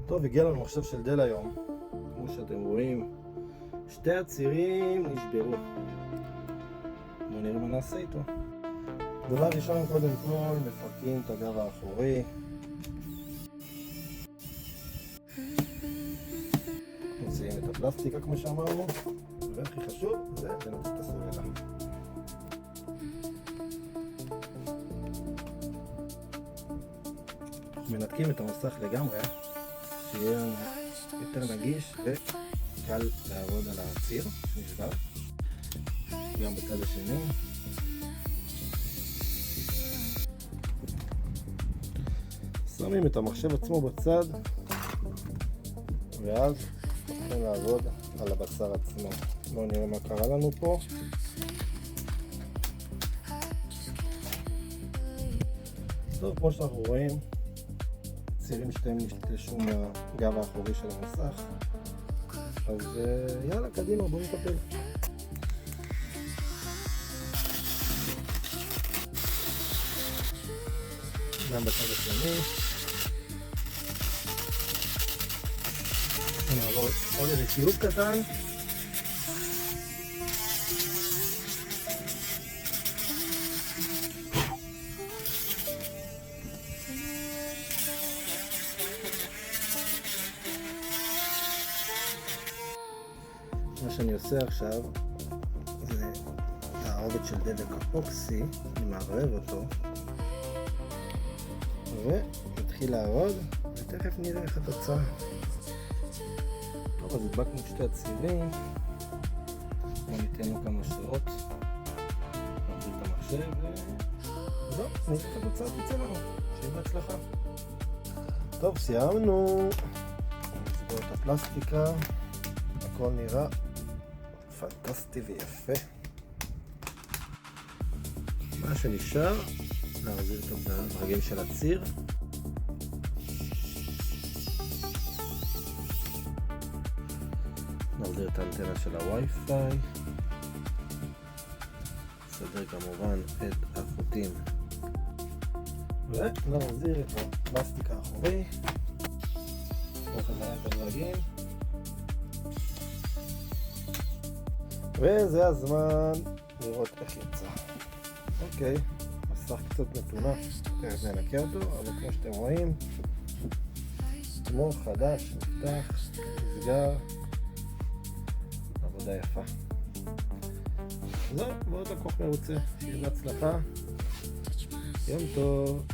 טוב, הגיע לנו מחשב של דל היום. כמו שאתם רואים, שתי הצירים נשברו. בואו נראה מה נעשה איתו. דבר ראשון, קודם כל, מפרקים את הגב האחורי. מוציאים את הפלסטיקה כמו שאמרנו, והכי חשוב זה לנתק את הסוללה. מנתקים את המסך לגמרי, שיהיה יותר נגיש וקל לעבוד על הציר שנשבר. גם בצד השני. שמים את המחשב עצמו בצד, ואז מתחילים לעבוד על הבשר עצמו. בואו נראה מה קרה לנו פה. טוב, כמו שאנחנו רואים, צירים שתיים נשתשו מהגב האחורי של המסך. אז יאללה, קדימה, בואו נטפל. גם בצד השני. נעבור עוד איזה שיעור קטן. מה שאני עושה עכשיו זה תערובת של דבק אפוקסי, אני מערבב אותו ונתחיל לעבוד ותכף נראה איך התוצאה. טוב, אז הדבקנו שתי הצירים, בואו ניתן לו כמה שעות, נעביר את המחשב וזהו, נראה את התוצאה תצא לנו, שיהיה בהצלחה. טוב, סיימנו, נסגור את הפלסטיקה, הכל נראה פנטסטי ויפה. מה שנשאר, להחזיר את הדרגים של הציר. נחזיר את האנטנה של הווי-פיי. נסדר כמובן את החוטים. ונחזיר את הפלסטיק האחורי. נוכל להראה את הדרגים. וזה הזמן לראות איך יצא. אוקיי, מסך קצת נתונה, תכף ננקה אותו, אבל כמו שאתם רואים, כמו חדש, נפתח, נסגר, עבודה יפה. זהו, מאוד לקוח מרוצה, שיהיה בהצלחה, יום טוב.